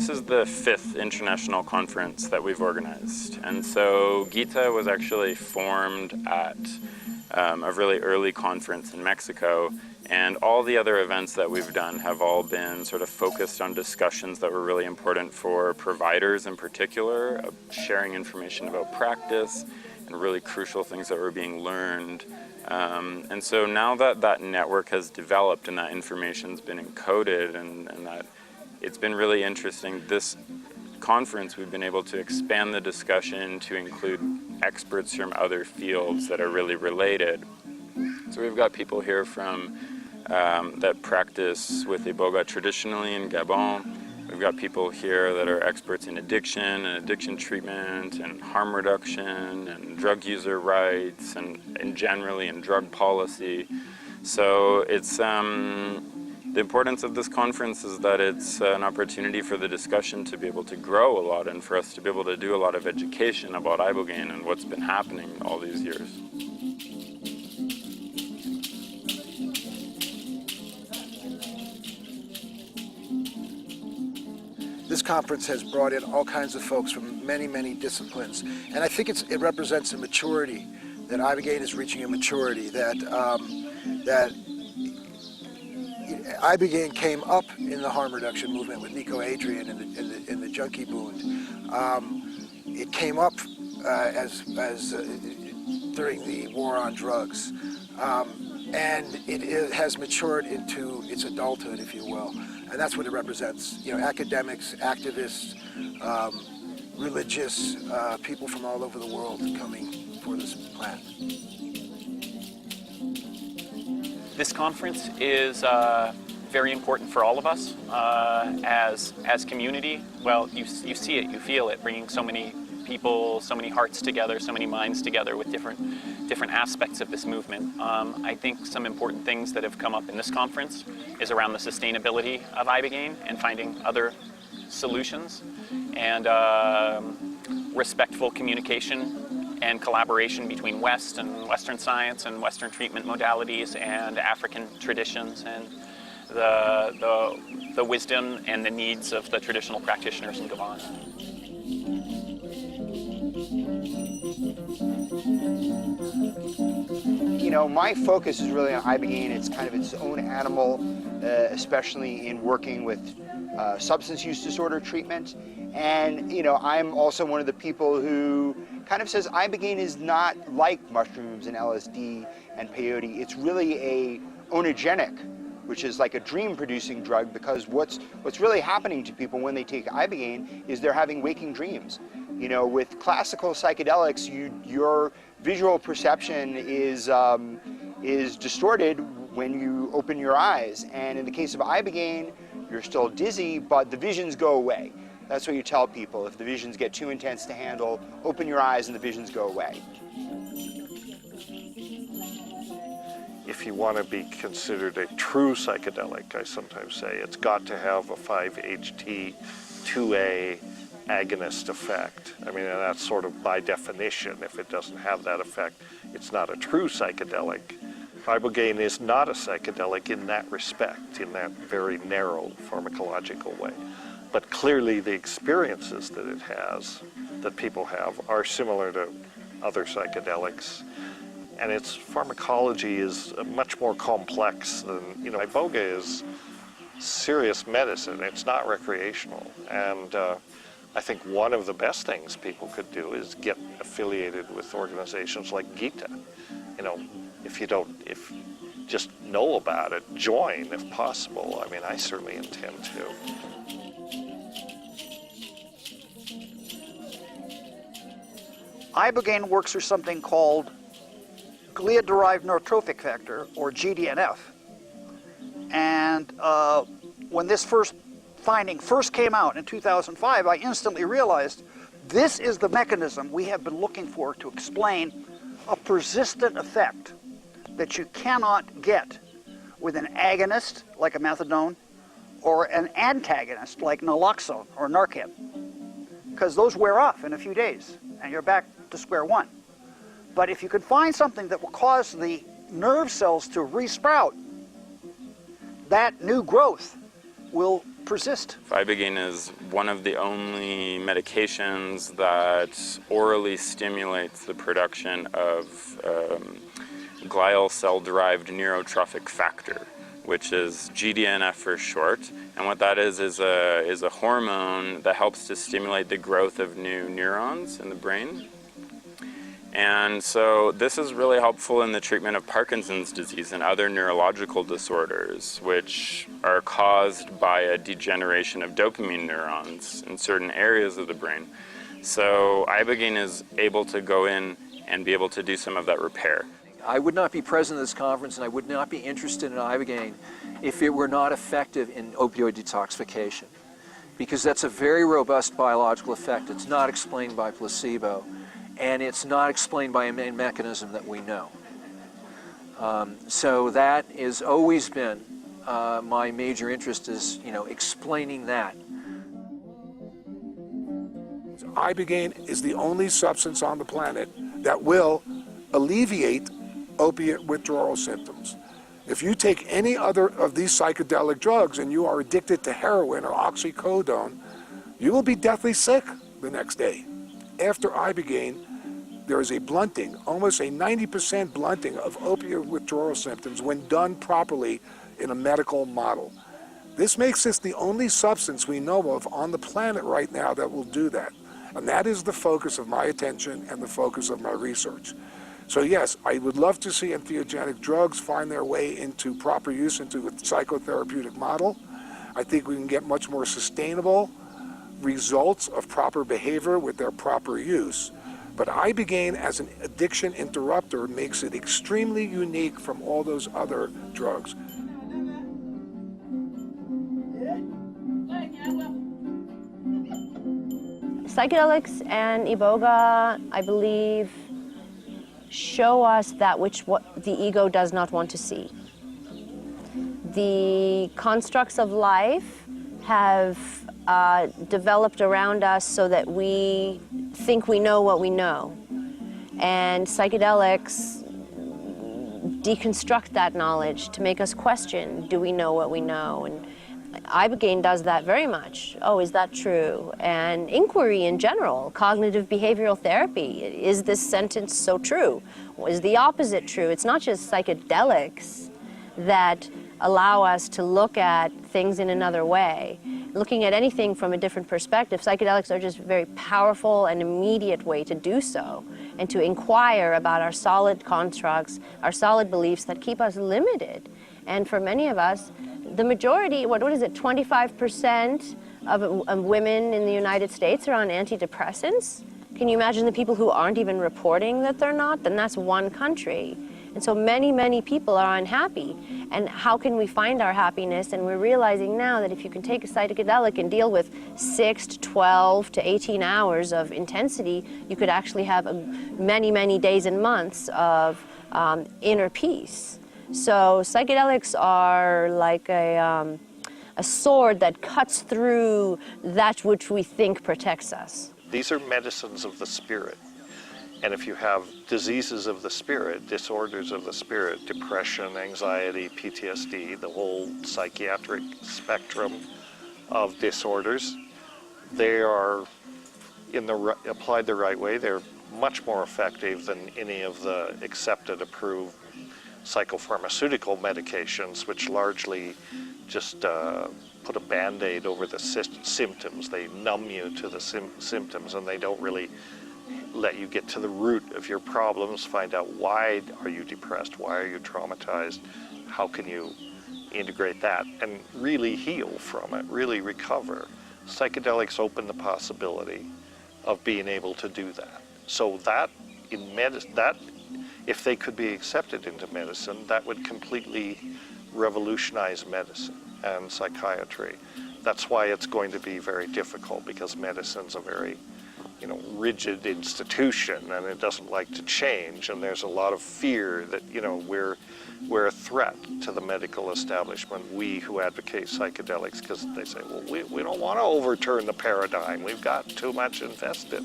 This is the 5th international conference that we've organized. And so GITA was actually formed at a really early conference in Mexico. And all the other events that we've done have all been sort of focused on discussions that were really important for providers in particular, sharing information about practice and really crucial things that were being learned. And so now that that network has developed and that information's been encoded and that it's been really interesting, this conference we've been able to expand the discussion to include experts from other fields that are really related. So we've got people here from that practice with Ibogain traditionally in Gabon. We've got people here that are experts in addiction and addiction treatment and harm reduction and drug user rights and generally in drug policy. So it's the importance of this conference is that it's an opportunity for the discussion to be able to grow a lot and for us to be able to do a lot of education about Ibogain and what's been happening all these years. This conference has brought in all kinds of folks from many, many disciplines. And I think it represents a maturity, that Ibogain is reaching a maturity, that Ibogain came up in the harm reduction movement with Nico Adrian in the junkie boom. It came up during the war on drugs. And it has matured into its adulthood, if you will. And that's what it represents. You know, academics, activists, religious, people from all over the world coming for this plan. This conference is very important for all of us as community. Well, you see it, you feel it, bringing so many people, so many hearts together, so many minds together with different aspects of this movement. I think some important things that have come up in this conference is around the sustainability of Ibogain and finding other solutions, and respectful communication and collaboration between West and Western science and Western treatment modalities and African traditions, and the wisdom and the needs of the traditional practitioners in Gabon. You know, my focus is really on Ibogain. It's kind of its own animal, especially in working with substance use disorder treatment. And, you know, I'm also one of the people who kind of says Ibogain is not like mushrooms and LSD and peyote. It's really a onogenic, which is like a dream-producing drug, because what's really happening to people when they take Ibogain is they're having waking dreams. You know, with classical psychedelics, your visual perception is distorted when you open your eyes. And in the case of Ibogain, you're still dizzy, but the visions go away. That's what you tell people. If the visions get too intense to handle, open your eyes and the visions go away. If you want to be considered a true psychedelic, I sometimes say, it's got to have a 5-HT2A agonist effect. I mean, and that's sort of by definition. If it doesn't have that effect, it's not a true psychedelic. Ibogain is not a psychedelic in that respect, in that very narrow pharmacological way. But clearly the experiences that it has, that people have, are similar to other psychedelics. And its pharmacology is much more complex than, you know, Ibogain is serious medicine. It's not recreational. And I think one of the best things people could do is get affiliated with organizations like GITA. You know, if just know about it, join if possible. I mean, I certainly intend to. Ibogain works through something called glia-derived neurotrophic factor, or GDNF. And when this finding first came out in 2005, I instantly realized this is the mechanism we have been looking for to explain a persistent effect that you cannot get with an agonist like a methadone or an antagonist like naloxone or Narcan, because those wear off in a few days and you're back to square one. But if you could find something that will cause the nerve cells to resprout, that new growth will persist? Ibogain is one of the only medications that orally stimulates the production of glial cell-derived neurotrophic factor, which is GDNF for short. And what that is a hormone that helps to stimulate the growth of new neurons in the brain. And so this is really helpful in the treatment of Parkinson's disease and other neurological disorders, which are caused by a degeneration of dopamine neurons in certain areas of the brain. So Ibogain is able to go in and be able to do some of that repair. I would not be present at this conference and I would not be interested in Ibogain if it were not effective in opioid detoxification, because that's a very robust biological effect. It's not explained by placebo, and it's not explained by a mechanism that we know. So that has always been my major interest, is, explaining that. Ibogain is the only substance on the planet that will alleviate opiate withdrawal symptoms. If you take any other of these psychedelic drugs and you are addicted to heroin or oxycodone, you will be deathly sick the next day. After Ibogain, there is a blunting, almost a 90% blunting of opioid withdrawal symptoms when done properly in a medical model. This makes this the only substance we know of on the planet right now that will do that. And that is the focus of my attention and the focus of my research. So yes, I would love to see entheogenic drugs find their way into proper use into a psychotherapeutic model. I think we can get much more sustainable results of proper behavior with their proper use. But Ibogain as an addiction interrupter makes it extremely unique from all those other drugs. Psychedelics and Iboga, I believe, show us that what the ego does not want to see. The constructs of life have developed around us so that we think we know what we know. And psychedelics deconstruct that knowledge to make us question, do we know what we know? And Ibogain does that very much. Oh, is that true? And inquiry in general, cognitive behavioral therapy. Is this sentence so true? Is the opposite true? It's not just psychedelics that allow us to look at things in another way. Looking at anything from a different perspective, psychedelics are just a very powerful and immediate way to do so, and to inquire about our solid constructs, our solid beliefs that keep us limited. And for many of us, the majority, what is it, 25% of women in the United States are on antidepressants? Can you imagine the people who aren't even reporting that they're not? Then that's one country. And so many, many people are unhappy. And how can we find our happiness? And we're realizing now that if you can take a psychedelic and deal with 6 to 12 to 18 hours of intensity, you could actually have many, many days and months of inner peace. So psychedelics are like a sword that cuts through that which we think protects us. These are medicines of the spirit. And if you have diseases of the spirit, disorders of the spirit, depression, anxiety, PTSD, the whole psychiatric spectrum of disorders, they are, applied the right way, they're much more effective than any of the accepted, approved psychopharmaceutical medications, which largely just put a Band-Aid over the symptoms. They numb you to the symptoms, and they don't really let you get to the root of your problems, find out why are you depressed, why are you traumatized, how can you integrate that and really heal from it, really recover. Psychedelics open the possibility of being able to do that. So that in medicine, if they could be accepted into medicine, that would completely revolutionize medicine and psychiatry. That's why it's going to be very difficult, because medicine's a very rigid institution, and it doesn't like to change, and there's a lot of fear that we're a threat to the medical establishment, we who advocate psychedelics, because they say, well, we don't want to overturn the paradigm, we've got too much invested.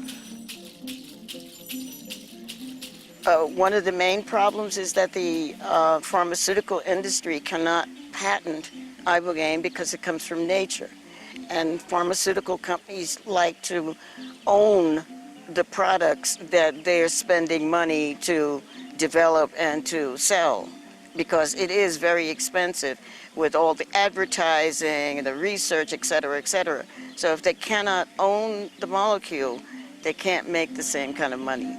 One of the main problems is that the pharmaceutical industry cannot patent Ibogain because it comes from nature. And pharmaceutical companies like to own the products that they're spending money to develop and to sell, because it is very expensive with all the advertising and the research, et cetera, et cetera. So if they cannot own the molecule, they can't make the same kind of money.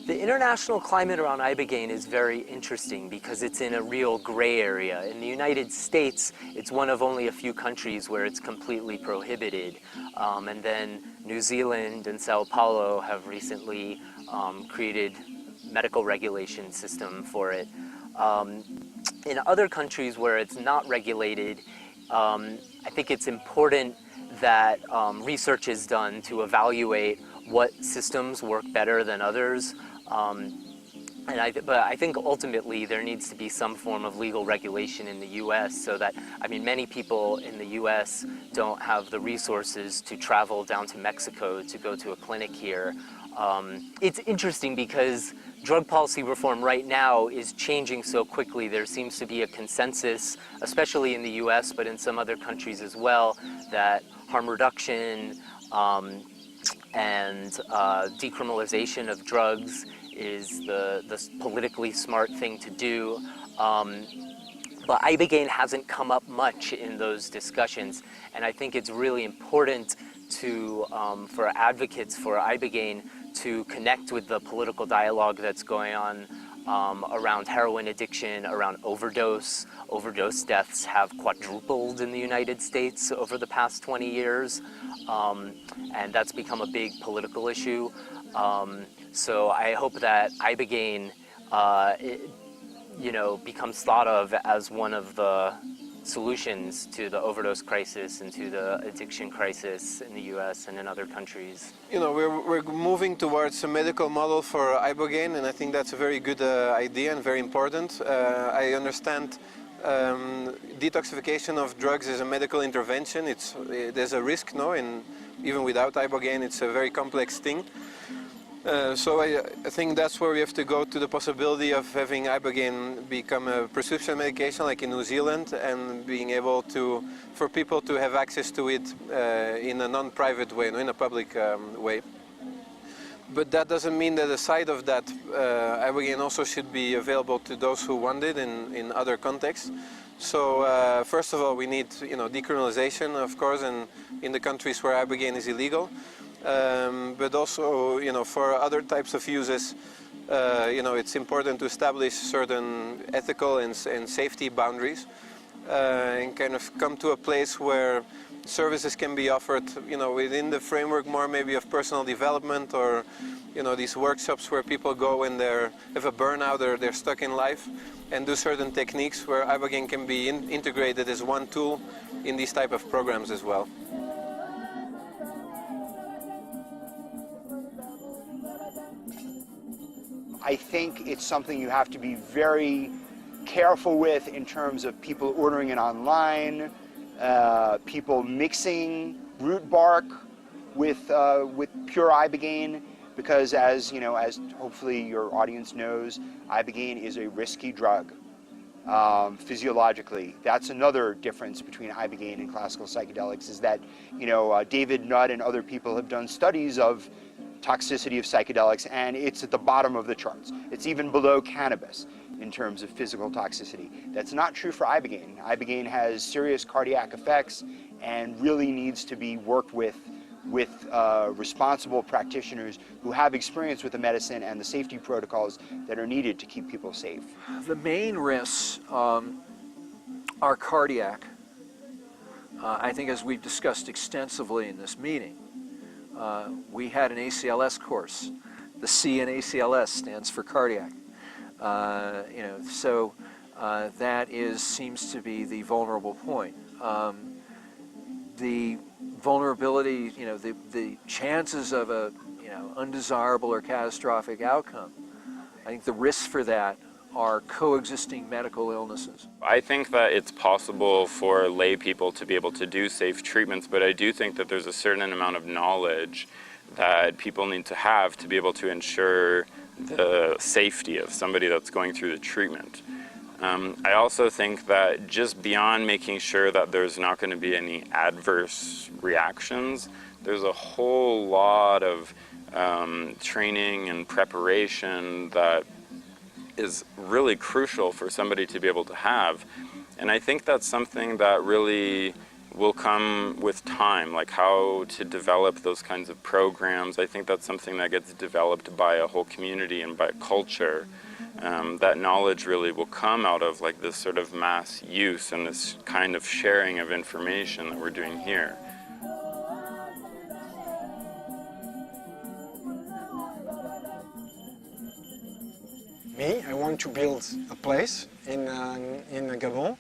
The international climate around Ibogain is very interesting because it's in a real gray area. In the United States, it's one of only a few countries where it's completely prohibited. And then New Zealand and Sao Paulo have recently created medical regulation system for it. In other countries where it's not regulated, I think it's important that research is done to evaluate what systems work better than others. But I think ultimately there needs to be some form of legal regulation in the U.S. so that, I mean, many people in the U.S. don't have the resources to travel down to Mexico to go to a clinic here. It's interesting because drug policy reform right now is changing so quickly. There seems to be a consensus, especially in the US, but in some other countries as well, that harm reduction and decriminalization of drugs is the politically smart thing to do. But Ibogain hasn't come up much in those discussions, and I think it's really important to, for advocates for Ibogain to connect with the political dialogue that's going on around heroin addiction, around overdose. Overdose deaths have quadrupled in the United States over the past 20 years, and that's become a big political issue. So I hope that Ibogain, becomes thought of as one of the solutions to the overdose crisis and to the addiction crisis in the US and in other countries. You know, we're moving towards a medical model for Ibogain, and I think that's a very good idea and very important. I understand detoxification of drugs is a medical intervention. There's a risk, no? And even without Ibogain, it's a very complex thing. So I think that's where we have to go to the possibility of having Ibogain become a prescription medication like in New Zealand, and being able to, for people to have access to it in a non-private way, no, in a public way. But that doesn't mean that aside of that, Ibogain also should be available to those who want it in other contexts. So first of all, we need decriminalization, of course, and in the countries where Ibogain is illegal. But also, for other types of uses, it's important to establish certain ethical and safety boundaries, and kind of come to a place where services can be offered, within the framework more maybe of personal development, or, these workshops where people go when they have a burnout or they're stuck in life, and do certain techniques where Ibogain can be integrated as one tool in these type of programs as well. I think it's something you have to be very careful with in terms of people ordering it online, people mixing root bark with pure Ibogain, because as hopefully your audience knows, Ibogain is a risky drug physiologically. That's another difference between Ibogain and classical psychedelics, is that David Nutt and other people have done studies of toxicity of psychedelics, and it's at the bottom of the charts. It's even below cannabis in terms of physical toxicity. That's not true for Ibogain. Ibogain has serious cardiac effects and really needs to be worked with responsible practitioners who have experience with the medicine and the safety protocols that are needed to keep people safe. The main risks are cardiac. I think, as we've discussed extensively in this meeting, we had an ACLS course. The C in ACLS stands for cardiac. So that seems to be the vulnerable point. The vulnerability, the chances of a undesirable or catastrophic outcome, I think the risks for that are coexisting medical illnesses. I think that it's possible for lay people to be able to do safe treatments, but I do think that there's a certain amount of knowledge that people need to have to be able to ensure the safety of somebody that's going through the treatment. I also think that just beyond making sure that there's not going to be any adverse reactions, there's a whole lot of training and preparation that is really crucial for somebody to be able to have. And I think that's something that really will come with time, like how to develop those kinds of programs. I think that's something that gets developed by a whole community and by culture. That knowledge really will come out of like this sort of mass use and this kind of sharing of information that we're doing here. Me, I want to build a place in Gabon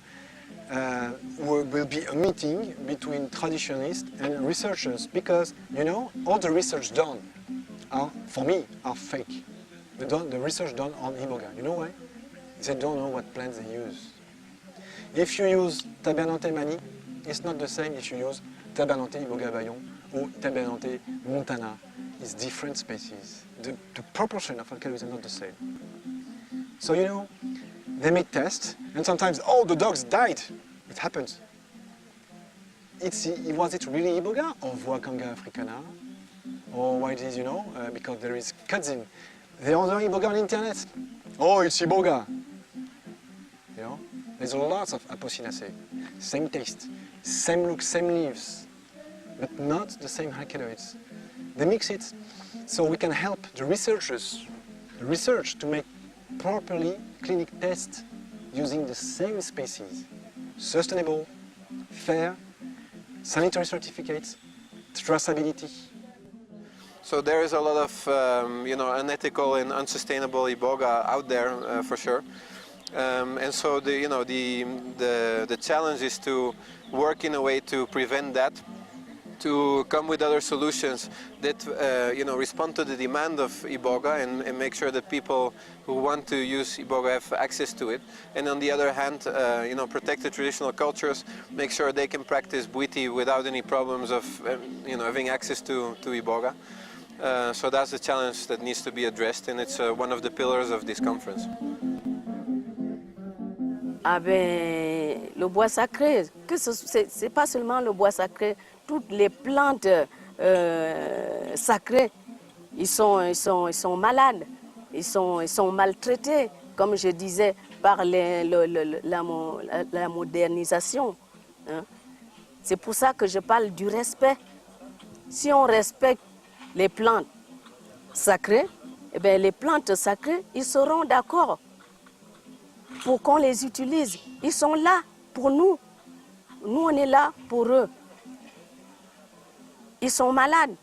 where will be a meeting between traditionalists and researchers, because, you know, all the research done for me are fake. The research done on Ibogain. You know why? They don't know what plants they use. If you use Tabernates mani, it's not the same if you use Tabernates ibogabayon or Tabernates montana. It's different species. The proportion of alkaloids are not the same. So, you know, they make tests, and sometimes, oh, the dogs died. It happens. Was it really Ibogain or Voacanga africana? Or why it is, you know, because there is cousin. The other Ibogain on internet. Oh, it's Ibogain. You know, there's lots of apocynaceae. Same taste, same look, same leaves, but not the same alkaloids. They mix it so we can help the researchers, the research to make properly clinic tests using the same species. Sustainable, fair, sanitary certificates, traceability. So there is a lot of you know, unethical and unsustainable Iboga out there for sure. And so the challenge is to work in a way to prevent that, to come with other solutions that you know, respond to the demand of Iboga and make sure that people who want to use Iboga have access to it. And on the other hand, you know, protect the traditional cultures, make sure they can practice Bwiti without any problems of you know, having access to Iboga. So that's the challenge that needs to be addressed, and it's one of the pillars of this conference. Ah ben, le bois sacré, c'est pas seulement le bois sacré, toutes les plantes sacrées, ils sont malades, ils sont maltraités, comme je disais, par la modernisation. Hein. C'est pour ça que je parle du respect. Si on respecte les plantes sacrées, eh bien, les plantes sacrées, ils seront d'accord pour qu'on les utilise. Ils sont là pour nous. Nous, on est là pour eux. Ils sont malades.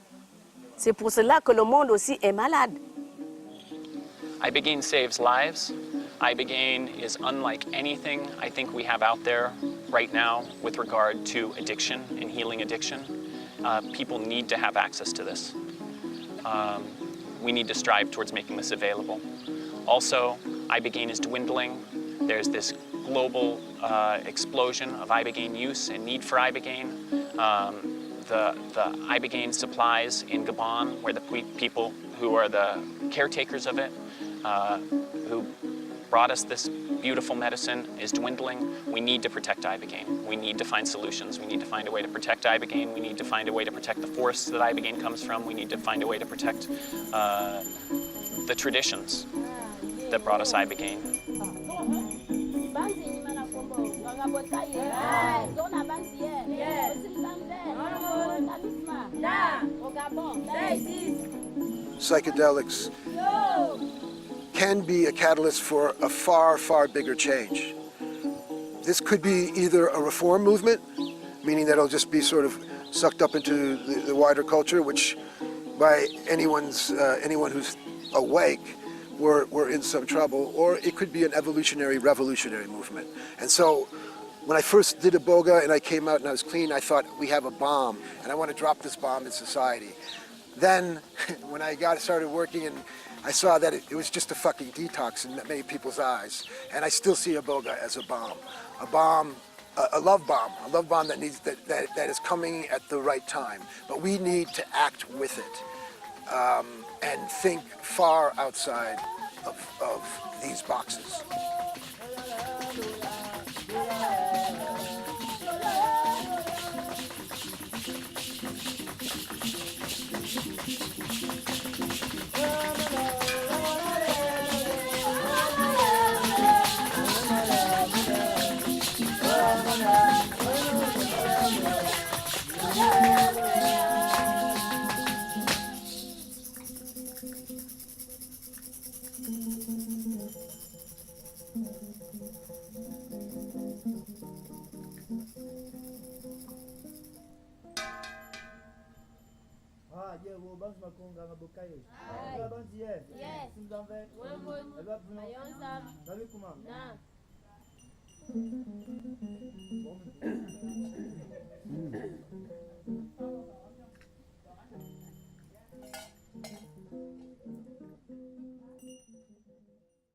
C'est pour cela que le monde aussi est malade. Ibogain saves lives. Ibogain is unlike anything I think we have out there right now with regard to addiction and healing addiction. People need to have access to this. We need to strive towards making this available. Also, Ibogain is dwindling. There's this global explosion of Ibogain use and need for Ibogain. The Ibogain supplies in Gabon, where the people who are the caretakers of it, who brought us this beautiful medicine, is dwindling. We need to protect Ibogain. We need to find solutions. We need to find a way to protect Ibogain. We need to find a way to protect the forests that Ibogain comes from. We need to find a way to protect the traditions that brought us Ibogain. Psychedelics can be a catalyst for a far, far bigger change. This could be either a reform movement, meaning that it'll just be sort of sucked up into the wider culture, which by anyone who's awake, we're in some trouble, or it could be an evolutionary, revolutionary movement. And so when I first did Iboga and I came out and I was clean, I thought, we have a bomb, and I want to drop this bomb in society. Then, when I started working, and I saw that it was just a fucking detox in many people's eyes, and I still see Iboga as a bomb, a love bomb that needs that is coming at the right time. But we need to act with it and think far outside of these boxes. Yes.